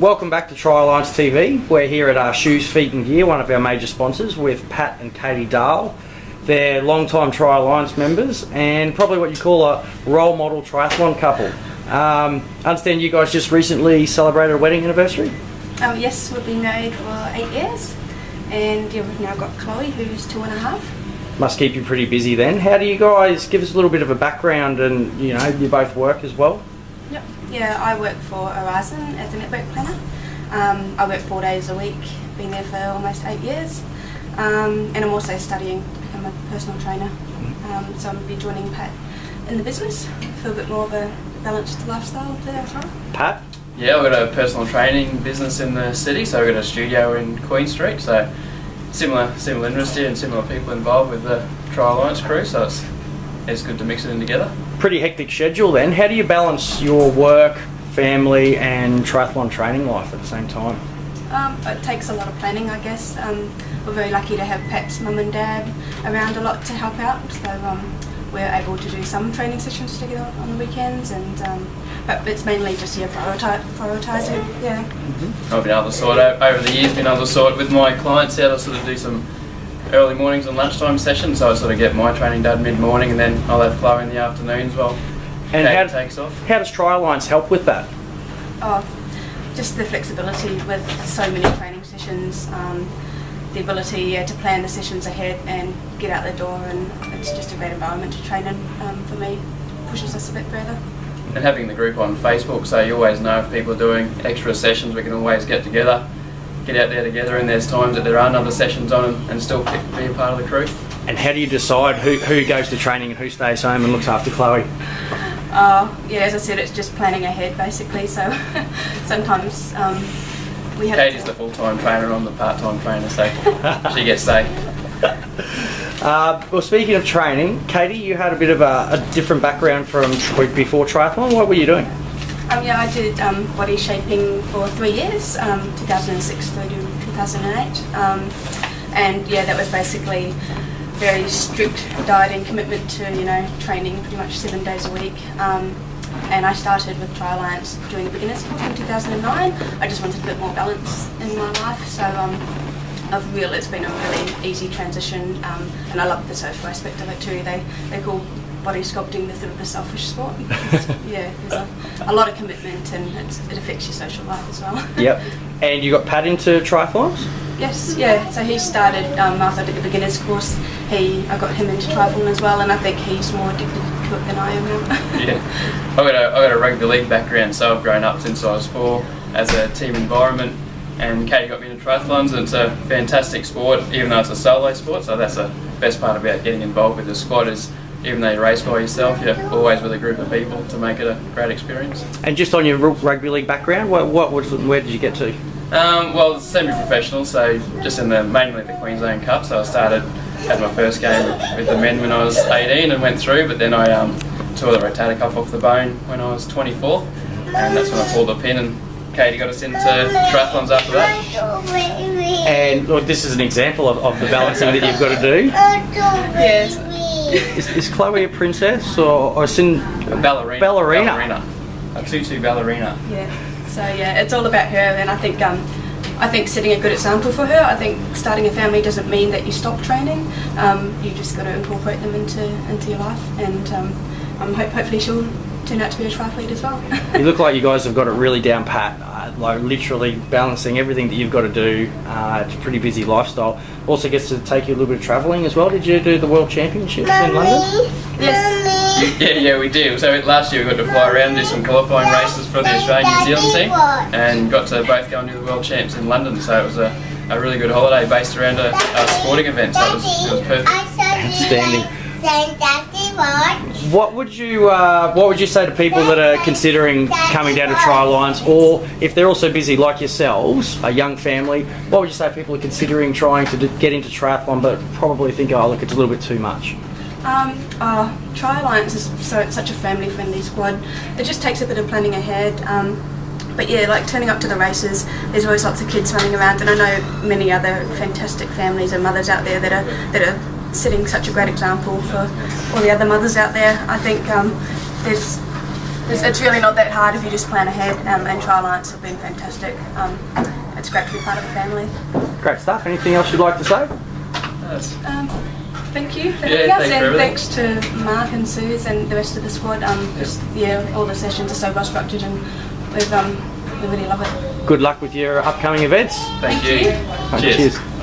Welcome back to Tri Alliance TV. We're here at our Shoes, Feet and Gear, one of our major sponsors, with Pat and Katie Dahl. They're long-time Tri Alliance members and probably what you call a role model triathlon couple. I understand you guys just recently celebrated a wedding anniversary? Yes, we've been married for 8 years, and yeah, we've now got Chloe, who's 2.5. Must keep you pretty busy then. How do you guys give us a little bit of a background, and you both work as well? Yep. Yeah, I work for Horizon as a network planner. I work 4 days a week, been there for almost 8 years, and I'm also studying to become a personal trainer. So I'm going to be joining Pat in the business for a bit more of a balanced lifestyle there as well. Pat? Yeah, I've got a personal training business in the city, so I've got a studio in Queen Street, so similar industry and similar people involved with the Tri Alliance crew, so it's good to mix it in together. Pretty hectic schedule then. How do you balance your work, family and triathlon training life at the same time? It takes a lot of planning, I guess. We're very lucky to have Pat's mum and dad around a lot to help out, so we're able to do some training sessions together on the weekends, and but it's mainly just prioritising. Yeah. I've been able to sort out over the years, with my clients how to sort of do some early mornings and lunchtime sessions, so I sort of get my training done mid-morning and then I'll have Chloe in the afternoons while Kate takes off. How does Tri Alliance help with that? Oh, just the flexibility with so many training sessions, the ability to plan the sessions ahead and get out the door, and it's just a great environment to train in. For me, pushes us a bit further. And having the group on Facebook, so you always know if people are doing extra sessions, we can always get together, get out there together, and there's times that there aren't other sessions on and still be a part of the crew. And how do you decide who goes to training and who stays home and looks after Chloe? Yeah, as I said, it's just planning ahead basically, so sometimes we have Katie's the full-time trainer, I'm the part-time trainer, so she gets say. Well, speaking of training, Katie, you had a bit of a different background from before triathlon. What were you doing? Yeah, I did body shaping for 3 years, 2006 through to 2008, and yeah, that was basically very strict dieting commitment to training pretty much 7 days a week. And I started with Tri Alliance doing the beginners course in 2009. I just wanted a bit more balance in my life, so it's been a really easy transition, and I love the social aspect of it too. They call body sculpting the sort of the selfish sport. Yeah, there's a lot of commitment, and it affects your social life as well. Yep. And you got Pat into triathlons? Yes, yeah. So he started after I did the beginners course. I got him into triathlon as well, and I think he's more addicted to it than I am now. Yeah, I've got a rugby league background, so I've grown up since I was 4 as a team environment. And Katie got me into triathlons, and it's a fantastic sport, even though it's a solo sport. So that's the best part about getting involved with the squad is, even though you race by yourself, you're always with a group of people to make it a great experience. And just on your rugby league background, where did you get to? Well, semi-professional, so just in mainly the Queensland Cup. So had my first game with the men when I was 18 and went through, but then I tore the rotator cuff off the bone when I was 24, and that's when I pulled the pin, and Katie got us into triathlons after that. And look, this is an example of the balancing that you've got to do. Yes. Is Chloe a princess or a ballerina? A tutu ballerina. Yeah. So yeah, it's all about her, and I think setting a good example for her. I think starting a family doesn't mean that you stop training. You just got to incorporate them into your life, and hopefully she'll turn out to be a triathlete as well. You look like you guys have got it really down pat, like literally balancing everything that you've got to do. It's a pretty busy lifestyle. Also gets to take you a little bit of travelling as well. Did you do the World Championships in London? Yes. Yeah, we did. So last year we got to fly around and do some qualifying races for the Australian New Zealand team, and got to both go and do the World Champs in London. So it was a really good holiday based around a sporting event. So it was perfect. Outstanding. What would you say to people that are considering coming down to Tri Alliance, or if they're also busy like yourselves, a young family, what would you say to people are considering trying to get into triathlon but probably think, oh look, it's a little bit too much? Tri Alliance is such a family-friendly squad. It just takes a bit of planning ahead. But yeah, like turning up to the races, there's always lots of kids running around, and I know many other fantastic families and mothers out there that are setting such a great example for all the other mothers out there. I think there's it's really not that hard if you just plan ahead, and Tri Alliance have been fantastic. It's great to be part of the family. Great stuff. Anything else you'd like to say? Thank you for Yeah, having us, and thanks thanks to Mark and Suze and the rest of the squad. All the sessions are so well structured, and we really love it. Good luck with your upcoming events. Thank you. you. Cheers. Cheers.